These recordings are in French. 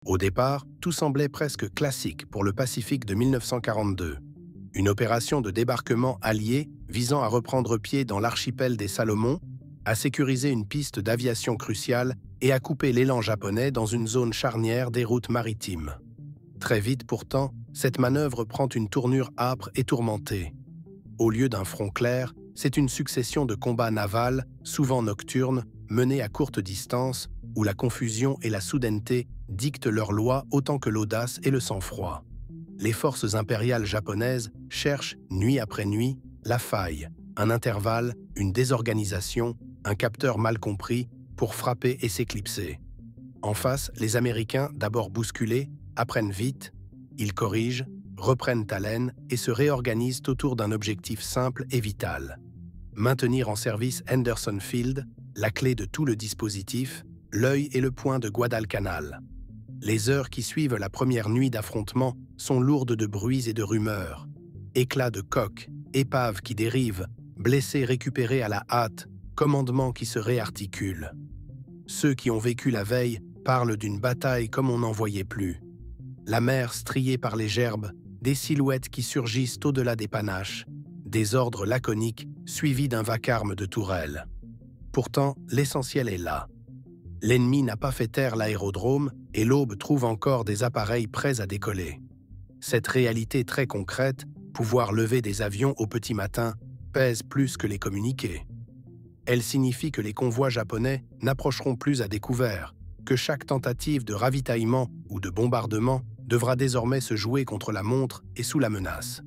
Au départ, tout semblait presque classique pour le Pacifique de 1942. Une opération de débarquement alliée visant à reprendre pied dans l'archipel des Salomon, à sécuriser une piste d'aviation cruciale et à couper l'élan japonais dans une zone charnière des routes maritimes. Très vite pourtant, cette manœuvre prend une tournure âpre et tourmentée. Au lieu d'un front clair, c'est une succession de combats navals, souvent nocturnes, menés à courte distance, où la confusion et la soudaineté dictent leurs lois autant que l'audace et le sang-froid. Les forces impériales japonaises cherchent, nuit après nuit, la faille, un intervalle, une désorganisation, un capteur mal compris, pour frapper et s'éclipser. En face, les Américains, d'abord bousculés, apprennent vite, ils corrigent, reprennent haleine et se réorganisent autour d'un objectif simple et vital. Maintenir en service Henderson Field, la clé de tout le dispositif, l'œil et le point de Guadalcanal. Les heures qui suivent la première nuit d'affrontement sont lourdes de bruits et de rumeurs. Éclats de coques, épaves qui dérivent, blessés récupérés à la hâte, commandements qui se réarticulent. Ceux qui ont vécu la veille parlent d'une bataille comme on n'en voyait plus. La mer striée par les gerbes, des silhouettes qui surgissent au-delà des panaches, des ordres laconiques suivis d'un vacarme de tourelles. Pourtant, l'essentiel est là. L'ennemi n'a pas fait taire l'aérodrome et l'aube trouve encore des appareils prêts à décoller. Cette réalité très concrète, pouvoir lever des avions au petit matin, pèse plus que les communiqués. Elle signifie que les convois japonais n'approcheront plus à découvert, que chaque tentative de ravitaillement ou de bombardement devra désormais se jouer contre la montre et sous la menace.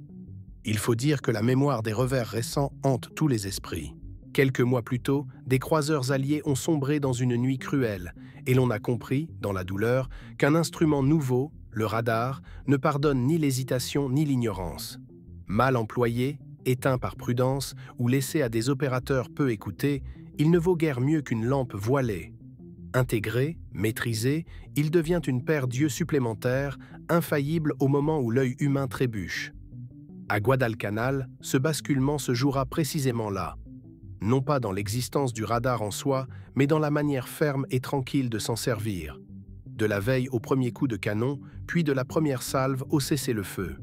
Il faut dire que la mémoire des revers récents hante tous les esprits. Quelques mois plus tôt, des croiseurs alliés ont sombré dans une nuit cruelle, et l'on a compris, dans la douleur, qu'un instrument nouveau, le radar, ne pardonne ni l'hésitation ni l'ignorance. Mal employé, éteint par prudence ou laissé à des opérateurs peu écoutés, il ne vaut guère mieux qu'une lampe voilée. Intégré, maîtrisé, il devient une paire d'yeux supplémentaires, infaillible au moment où l'œil humain trébuche. À Guadalcanal, ce basculement se jouera précisément là. Non pas dans l'existence du radar en soi, mais dans la manière ferme et tranquille de s'en servir. De la veille au premier coup de canon, puis de la première salve au cessez-le-feu.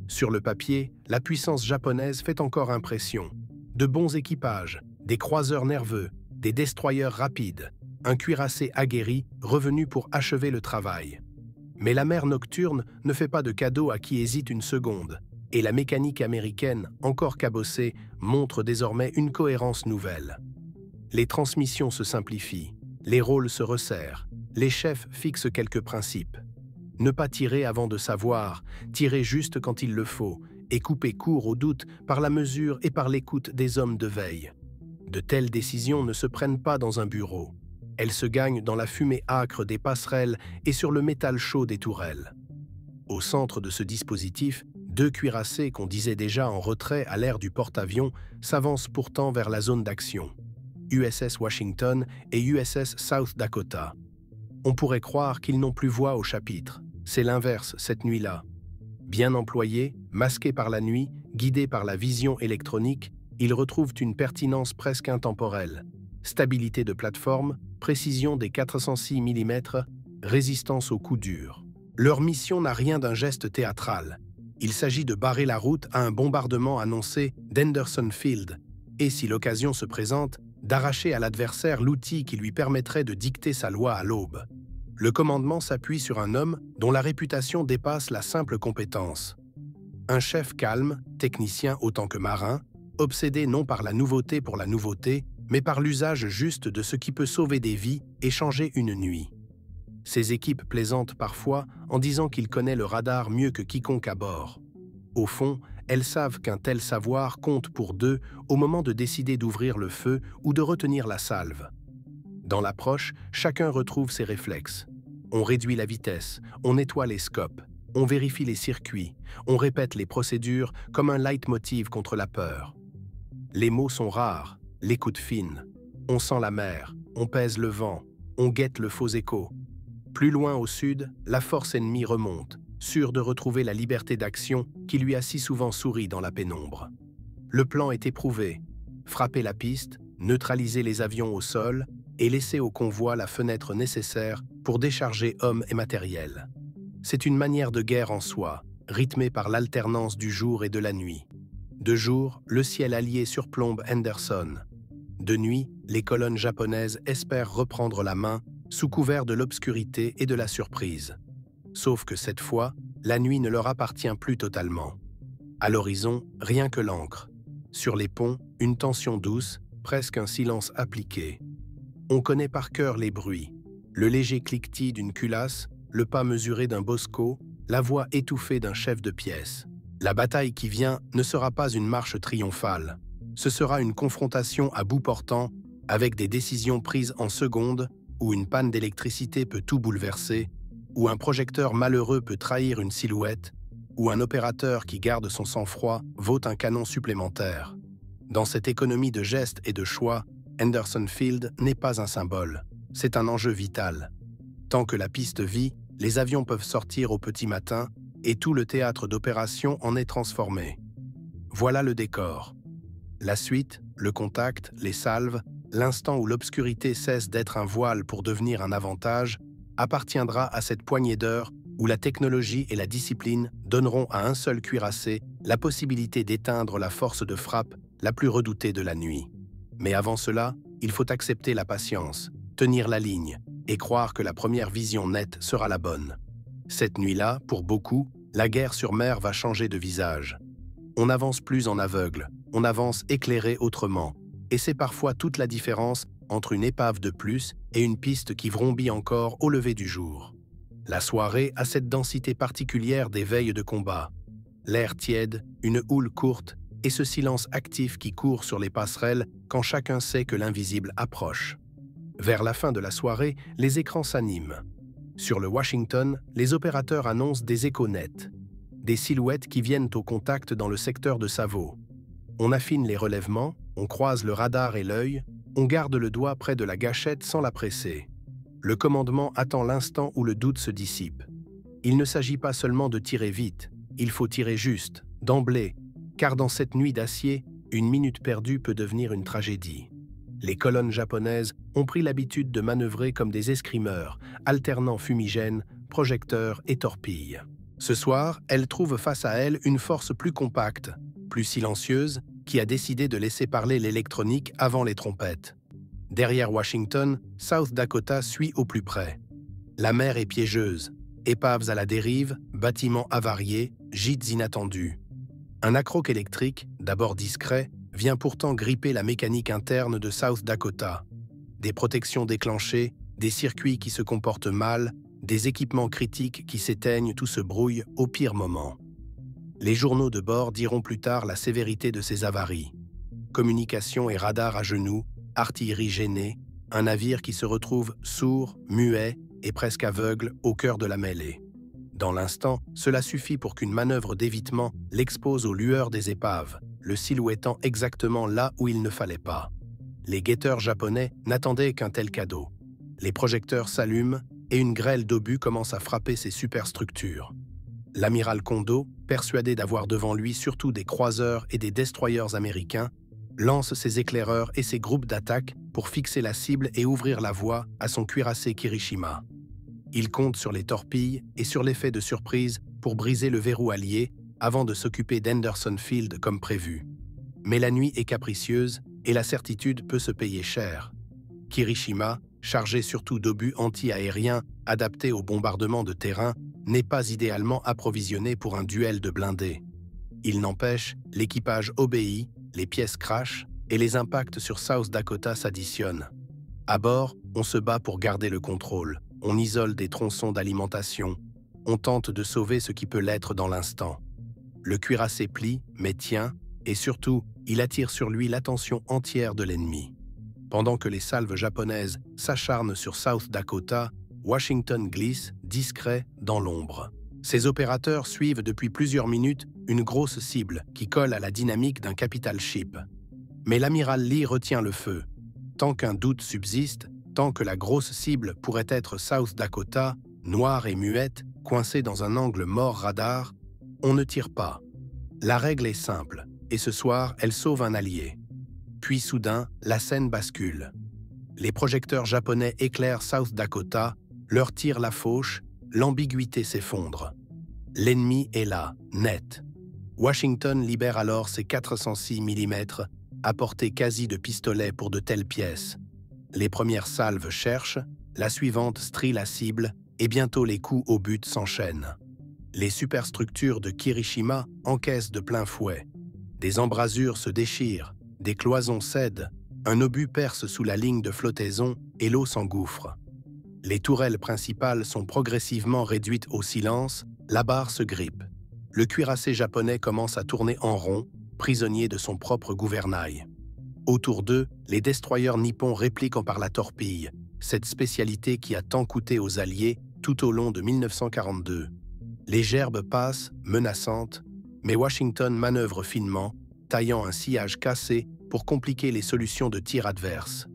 Sur le papier, la puissance japonaise fait encore impression. De bons équipages, des croiseurs nerveux, des destroyers rapides, un cuirassé aguerri revenu pour achever le travail. Mais la mer nocturne ne fait pas de cadeau à qui hésite une seconde, et la mécanique américaine, encore cabossée, montre désormais une cohérence nouvelle. Les transmissions se simplifient, les rôles se resserrent, les chefs fixent quelques principes. Ne pas tirer avant de savoir, tirer juste quand il le faut, et couper court aux doutes par la mesure et par l'écoute des hommes de veille. De telles décisions ne se prennent pas dans un bureau. Elles se gagnent dans la fumée âcre des passerelles et sur le métal chaud des tourelles. Au centre de ce dispositif, deux cuirassés qu'on disait déjà en retrait à l'ère du porte-avions s'avancent pourtant vers la zone d'action. USS Washington et USS South Dakota. On pourrait croire qu'ils n'ont plus voix au chapitre. C'est l'inverse cette nuit-là. Bien employés, masqués par la nuit, guidés par la vision électronique, ils retrouvent une pertinence presque intemporelle. Stabilité de plateforme, précision des 406 mm, résistance aux coups durs. Leur mission n'a rien d'un geste théâtral. Il s'agit de barrer la route à un bombardement annoncé d'Henderson Field, et si l'occasion se présente, d'arracher à l'adversaire l'outil qui lui permettrait de dicter sa loi à l'aube. Le commandement s'appuie sur un homme dont la réputation dépasse la simple compétence. Un chef calme, technicien autant que marin, obsédé non par la nouveauté pour la nouveauté, mais par l'usage juste de ce qui peut sauver des vies et changer une nuit. Ces équipes plaisantent parfois en disant qu'il connaît le radar mieux que quiconque à bord. Au fond, elles savent qu'un tel savoir compte pour deux au moment de décider d'ouvrir le feu ou de retenir la salve. Dans l'approche, chacun retrouve ses réflexes. On réduit la vitesse, on nettoie les scopes, on vérifie les circuits, on répète les procédures comme un leitmotiv contre la peur. Les mots sont rares, l'écoute fine. On sent la mer, on pèse le vent, on guette le faux écho. Plus loin au sud, la force ennemie remonte, sûre de retrouver la liberté d'action qui lui a si souvent souri dans la pénombre. Le plan est éprouvé. Frapper la piste, neutraliser les avions au sol, et laisser au convoi la fenêtre nécessaire pour décharger hommes et matériel. C'est une manière de guerre en soi, rythmée par l'alternance du jour et de la nuit. De jour, le ciel allié surplombe Henderson. De nuit, les colonnes japonaises espèrent reprendre la main sous couvert de l'obscurité et de la surprise. Sauf que cette fois, la nuit ne leur appartient plus totalement. À l'horizon, rien que l'ancre. Sur les ponts, une tension douce, presque un silence appliqué. On connaît par cœur les bruits. Le léger cliquetis d'une culasse, le pas mesuré d'un bosco, la voix étouffée d'un chef de pièce. La bataille qui vient ne sera pas une marche triomphale. Ce sera une confrontation à bout portant, avec des décisions prises en secondes, où une panne d'électricité peut tout bouleverser, où un projecteur malheureux peut trahir une silhouette, où un opérateur qui garde son sang-froid vaut un canon supplémentaire. Dans cette économie de gestes et de choix, Henderson Field n'est pas un symbole, c'est un enjeu vital. Tant que la piste vit, les avions peuvent sortir au petit matin et tout le théâtre d'opération en est transformé. Voilà le décor. La suite, le contact, les salves, l'instant où l'obscurité cesse d'être un voile pour devenir un avantage, appartiendra à cette poignée d'heures où la technologie et la discipline donneront à un seul cuirassé la possibilité d'éteindre la force de frappe la plus redoutée de la nuit. Mais avant cela, il faut accepter la patience, tenir la ligne et croire que la première vision nette sera la bonne. Cette nuit-là, pour beaucoup, la guerre sur mer va changer de visage. On n'avance plus en aveugle, on avance éclairé autrement, et c'est parfois toute la différence entre une épave de plus et une piste qui vrombit encore au lever du jour. La soirée a cette densité particulière des veilles de combat. L'air tiède, une houle courte et ce silence actif qui court sur les passerelles quand chacun sait que l'invisible approche. Vers la fin de la soirée, les écrans s'animent. Sur le Washington, les opérateurs annoncent des échos nets, des silhouettes qui viennent au contact dans le secteur de Savo. On affine les relèvements, on croise le radar et l'œil, on garde le doigt près de la gâchette sans la presser. Le commandement attend l'instant où le doute se dissipe. Il ne s'agit pas seulement de tirer vite, il faut tirer juste, d'emblée, car dans cette nuit d'acier, une minute perdue peut devenir une tragédie. Les colonnes japonaises ont pris l'habitude de manœuvrer comme des escrimeurs, alternant fumigènes, projecteurs et torpilles. Ce soir, elles trouvent face à elles une force plus compacte, plus silencieuse, qui a décidé de laisser parler l'électronique avant les trompettes. Derrière Washington, South Dakota suit au plus près. La mer est piégeuse, épaves à la dérive, bâtiments avariés, gîtes inattendus. Un accroc électrique, d'abord discret, vient pourtant gripper la mécanique interne de South Dakota. Des protections déclenchées, des circuits qui se comportent mal, des équipements critiques qui s'éteignent, tout se brouille au pire moment. Les journaux de bord diront plus tard la sévérité de ces avaries. Communication et radar à genoux, artillerie gênée, un navire qui se retrouve sourd, muet et presque aveugle au cœur de la mêlée. Dans l'instant, cela suffit pour qu'une manœuvre d'évitement l'expose aux lueurs des épaves, le silhouettant exactement là où il ne fallait pas. Les guetteurs japonais n'attendaient qu'un tel cadeau. Les projecteurs s'allument et une grêle d'obus commence à frapper ces superstructures. L'amiral Kondo, persuadé d'avoir devant lui surtout des croiseurs et des destroyers américains, lance ses éclaireurs et ses groupes d'attaque pour fixer la cible et ouvrir la voie à son cuirassé Kirishima. Il compte sur les torpilles et sur l'effet de surprise pour briser le verrou allié avant de s'occuper d'Henderson Field comme prévu. Mais la nuit est capricieuse et la certitude peut se payer cher. Kirishima, chargé surtout d'obus anti-aériens adaptés au bombardement de terrain, n'est pas idéalement approvisionné pour un duel de blindés. Il n'empêche, l'équipage obéit, les pièces crachent et les impacts sur South Dakota s'additionnent. À bord, on se bat pour garder le contrôle, on isole des tronçons d'alimentation, on tente de sauver ce qui peut l'être dans l'instant. Le cuirassé plie, mais tient, et surtout, il attire sur lui l'attention entière de l'ennemi. Pendant que les salves japonaises s'acharnent sur South Dakota, Washington glisse, discret, dans l'ombre. Ses opérateurs suivent depuis plusieurs minutes une grosse cible qui colle à la dynamique d'un capital ship. Mais l'amiral Lee retient le feu. Tant qu'un doute subsiste, tant que la grosse cible pourrait être South Dakota, noire et muette, coincée dans un angle mort radar, on ne tire pas. La règle est simple, et ce soir, elle sauve un allié. Puis soudain, la scène bascule. Les projecteurs japonais éclairent South Dakota, leur tirent la fauche, l'ambiguïté s'effondre. L'ennemi est là, net. Washington libère alors ses 406 mm, à portée quasi de pistolet pour de telles pièces. Les premières salves cherchent, la suivante strie la cible, et bientôt les coups au but s'enchaînent. Les superstructures de Kirishima encaissent de plein fouet. Des embrasures se déchirent, des cloisons cèdent, un obus perce sous la ligne de flottaison et l'eau s'engouffre. Les tourelles principales sont progressivement réduites au silence, la barre se grippe. Le cuirassé japonais commence à tourner en rond, prisonnier de son propre gouvernail. Autour d'eux, les destroyers nippons répliquent par la torpille, cette spécialité qui a tant coûté aux Alliés tout au long de 1942. Les gerbes passent, menaçantes, mais Washington manœuvre finement, taillant un sillage cassé pour compliquer les solutions de tir adverses.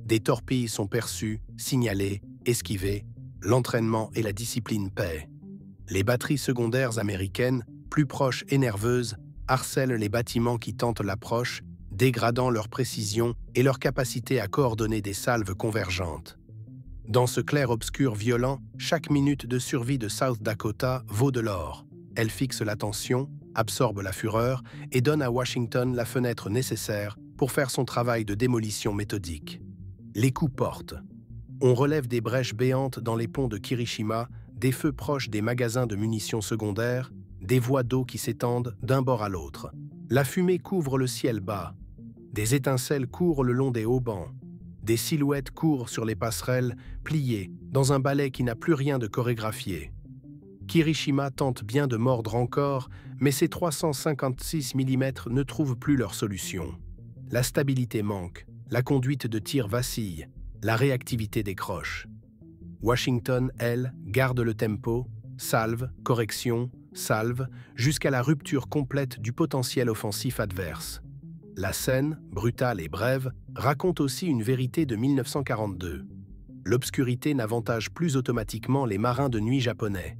Des torpilles sont perçues, signalées, esquivées, l'entraînement et la discipline paient. Les batteries secondaires américaines, plus proches et nerveuses, harcèlent les bâtiments qui tentent l'approche, dégradant leur précision et leur capacité à coordonner des salves convergentes. Dans ce clair-obscur violent, chaque minute de survie de South Dakota vaut de l'or. Elle fixe l'attention, absorbe la fureur et donne à Washington la fenêtre nécessaire pour faire son travail de démolition méthodique. Les coups portent. On relève des brèches béantes dans les ponts de Kirishima, des feux proches des magasins de munitions secondaires, des voies d'eau qui s'étendent d'un bord à l'autre. La fumée couvre le ciel bas. Des étincelles courent le long des haubans. Des silhouettes courent sur les passerelles, pliées, dans un ballet qui n'a plus rien de chorégraphié. Kirishima tente bien de mordre encore, mais ses 356 mm ne trouvent plus leur solution. La stabilité manque, la conduite de tir vacille, la réactivité décroche. Washington, elle, garde le tempo, salve, correction, salve, jusqu'à la rupture complète du potentiel offensif adverse. La scène, brutale et brève, raconte aussi une vérité de 1942. L'obscurité n'avantage plus automatiquement les marins de nuit japonais.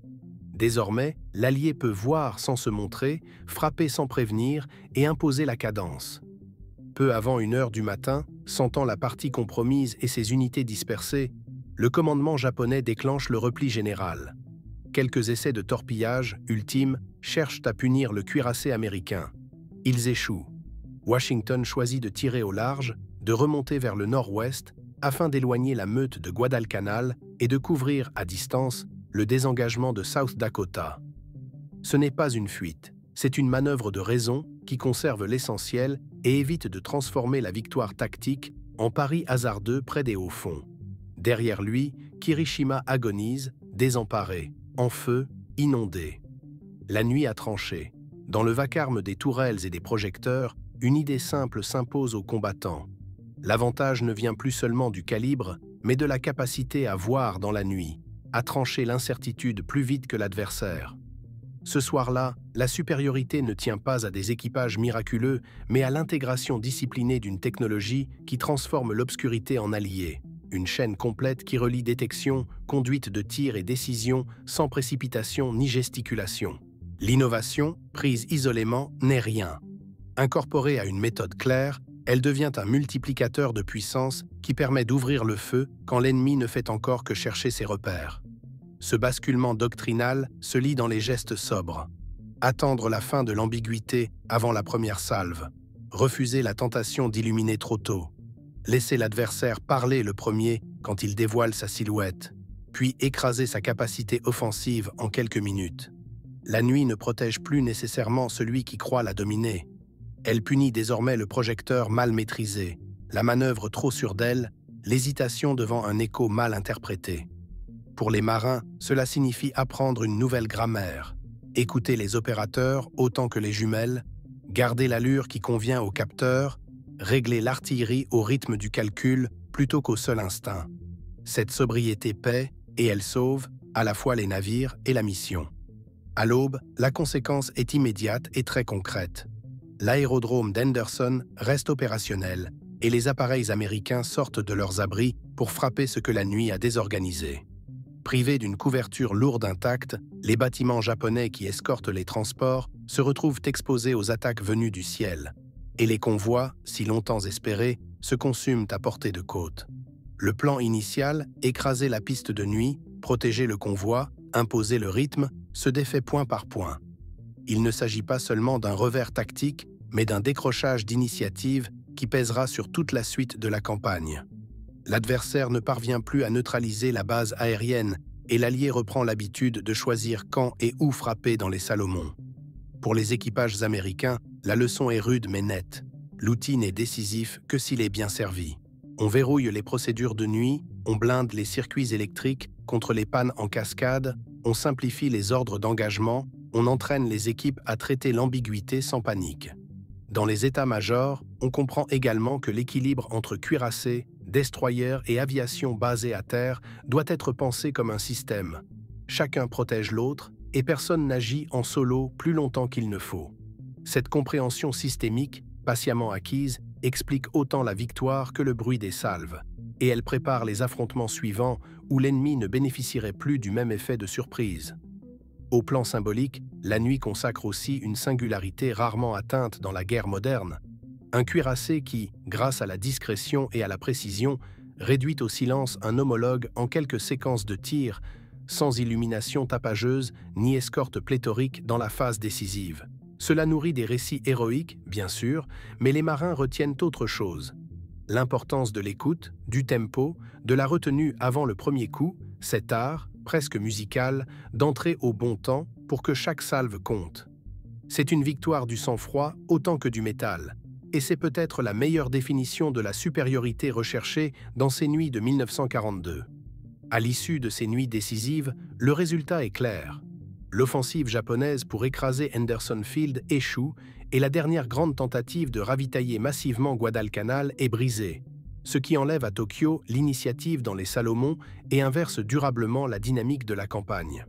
Désormais, l'Allié peut voir sans se montrer, frapper sans prévenir et imposer la cadence. Peu avant 1h du matin, sentant la partie compromise et ses unités dispersées, le commandement japonais déclenche le repli général. Quelques essais de torpillage, ultimes, cherchent à punir le cuirassé américain. Ils échouent. Washington choisit de tirer au large, de remonter vers le nord-ouest, afin d'éloigner la meute de Guadalcanal et de couvrir, à distance, le désengagement de South Dakota. Ce n'est pas une fuite, c'est une manœuvre de raison qui conserve l'essentiel et évite de transformer la victoire tactique en pari hasardeux près des hauts-fonds. Derrière lui, Kirishima agonise, désemparé, en feu, inondé. La nuit a tranché. Dans le vacarme des tourelles et des projecteurs, une idée simple s'impose aux combattants. L'avantage ne vient plus seulement du calibre, mais de la capacité à voir dans la nuit, à trancher l'incertitude plus vite que l'adversaire. Ce soir-là, la supériorité ne tient pas à des équipages miraculeux, mais à l'intégration disciplinée d'une technologie qui transforme l'obscurité en allié. Une chaîne complète qui relie détection, conduite de tir et décision, sans précipitation ni gesticulation. L'innovation, prise isolément, n'est rien. Incorporée à une méthode claire, elle devient un multiplicateur de puissance qui permet d'ouvrir le feu quand l'ennemi ne fait encore que chercher ses repères. Ce basculement doctrinal se lit dans les gestes sobres. Attendre la fin de l'ambiguïté avant la première salve. Refuser la tentation d'illuminer trop tôt. Laisser l'adversaire parler le premier quand il dévoile sa silhouette, puis écraser sa capacité offensive en quelques minutes. La nuit ne protège plus nécessairement celui qui croit la dominer. Elle punit désormais le projecteur mal maîtrisé, la manœuvre trop sûre d'elle, l'hésitation devant un écho mal interprété. Pour les marins, cela signifie apprendre une nouvelle grammaire, écouter les opérateurs autant que les jumelles, garder l'allure qui convient au capteur, régler l'artillerie au rythme du calcul plutôt qu'au seul instinct. Cette sobriété paie, et elle sauve, à la fois les navires et la mission. À l'aube, la conséquence est immédiate et très concrète. L'aérodrome d'Henderson reste opérationnel et les appareils américains sortent de leurs abris pour frapper ce que la nuit a désorganisé. Privés d'une couverture lourde intacte, les bâtiments japonais qui escortent les transports se retrouvent exposés aux attaques venues du ciel, et les convois, si longtemps espérés, se consument à portée de côte. Le plan initial, écraser la piste de nuit, protéger le convoi, imposer le rythme, se défait point par point. Il ne s'agit pas seulement d'un revers tactique, mais d'un décrochage d'initiative qui pèsera sur toute la suite de la campagne. L'adversaire ne parvient plus à neutraliser la base aérienne et l'Allié reprend l'habitude de choisir quand et où frapper dans les Salomons. Pour les équipages américains, la leçon est rude mais nette. L'outil n'est décisif que s'il est bien servi. On verrouille les procédures de nuit, on blinde les circuits électriques contre les pannes en cascade, on simplifie les ordres d'engagement, on entraîne les équipes à traiter l'ambiguïté sans panique. Dans les états-majors, on comprend également que l'équilibre entre cuirassés, destroyers et aviation basée à terre doit être pensé comme un système. Chacun protège l'autre et personne n'agit en solo plus longtemps qu'il ne faut. Cette compréhension systémique, patiemment acquise, explique autant la victoire que le bruit des salves, et elle prépare les affrontements suivants où l'ennemi ne bénéficierait plus du même effet de surprise. Au plan symbolique, la nuit consacre aussi une singularité rarement atteinte dans la guerre moderne. Un cuirassé qui, grâce à la discrétion et à la précision, réduit au silence un homologue en quelques séquences de tir, sans illumination tapageuse ni escorte pléthorique dans la phase décisive. Cela nourrit des récits héroïques, bien sûr, mais les marins retiennent autre chose. L'importance de l'écoute, du tempo, de la retenue avant le premier coup, cet art, presque musical, d'entrer au bon temps pour que chaque salve compte. C'est une victoire du sang-froid autant que du métal, et c'est peut-être la meilleure définition de la supériorité recherchée dans ces nuits de 1942. À l'issue de ces nuits décisives, le résultat est clair. L'offensive japonaise pour écraser Henderson Field échoue et la dernière grande tentative de ravitailler massivement Guadalcanal est brisée, ce qui enlève à Tokyo l'initiative dans les Salomons et inverse durablement la dynamique de la campagne.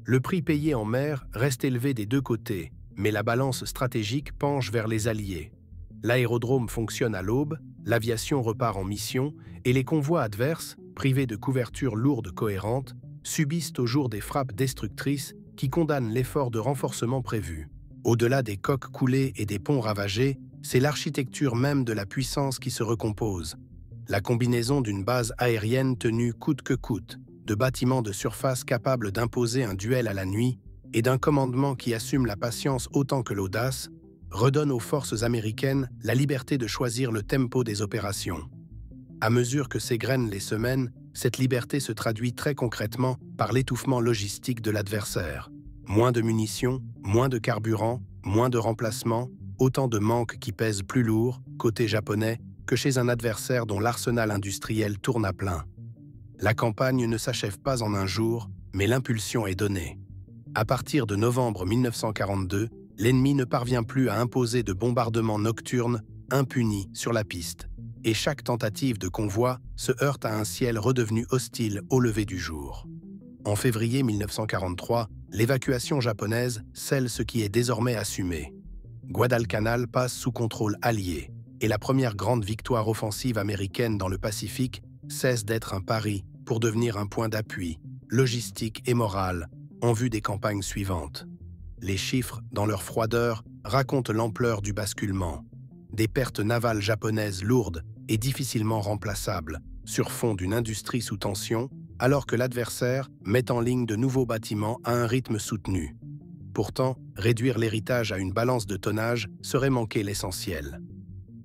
Le prix payé en mer reste élevé des deux côtés, mais la balance stratégique penche vers les Alliés. L'aérodrome fonctionne à l'aube, l'aviation repart en mission et les convois adverses, privés de couverture lourde cohérente, subissent au jour des frappes destructrices qui condamnent l'effort de renforcement prévu. Au-delà des coques coulées et des ponts ravagés, c'est l'architecture même de la puissance qui se recompose. La combinaison d'une base aérienne tenue coûte que coûte, de bâtiments de surface capables d'imposer un duel à la nuit et d'un commandement qui assume la patience autant que l'audace, redonne aux forces américaines la liberté de choisir le tempo des opérations. À mesure que s'égrènent les semaines, cette liberté se traduit très concrètement par l'étouffement logistique de l'adversaire. Moins de munitions, moins de carburant, moins de remplacements, autant de manques qui pèsent plus lourd, côté japonais, que chez un adversaire dont l'arsenal industriel tourne à plein. La campagne ne s'achève pas en un jour, mais l'impulsion est donnée. À partir de novembre 1942, l'ennemi ne parvient plus à imposer de bombardements nocturnes impunis sur la piste, et chaque tentative de convoi se heurte à un ciel redevenu hostile au lever du jour. En février 1943, l'évacuation japonaise scelle ce qui est désormais assumé. Guadalcanal passe sous contrôle allié, et la première grande victoire offensive américaine dans le Pacifique cesse d'être un pari pour devenir un point d'appui, logistique et moral, en vue des campagnes suivantes. Les chiffres, dans leur froideur, racontent l'ampleur du basculement. Des pertes navales japonaises lourdes et difficilement remplaçables, sur fond d'une industrie sous tension, alors que l'adversaire met en ligne de nouveaux bâtiments à un rythme soutenu. Pourtant, réduire l'héritage à une balance de tonnage serait manquer l'essentiel.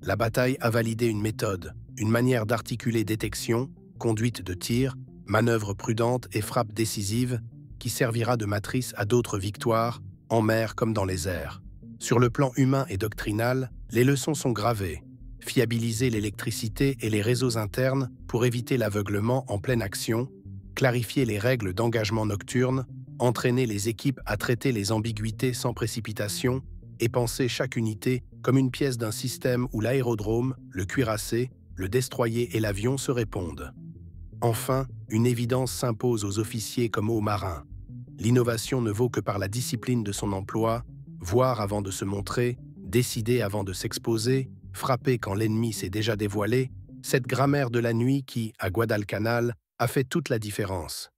La bataille a validé une méthode, une manière d'articuler détection, conduite de tir, manœuvre prudente et frappe décisive, qui servira de matrice à d'autres victoires, en mer comme dans les airs. Sur le plan humain et doctrinal, les leçons sont gravées. Fiabiliser l'électricité et les réseaux internes pour éviter l'aveuglement en pleine action, clarifier les règles d'engagement nocturne, entraîner les équipes à traiter les ambiguïtés sans précipitation et penser chaque unité comme une pièce d'un système où l'aérodrome, le cuirassé, le destroyer et l'avion se répondent. Enfin, une évidence s'impose aux officiers comme aux marins. L'innovation ne vaut que par la discipline de son emploi, voir avant de se montrer, décider avant de s'exposer, frapper quand l'ennemi s'est déjà dévoilé, cette grammaire de la nuit qui, à Guadalcanal, a fait toute la différence.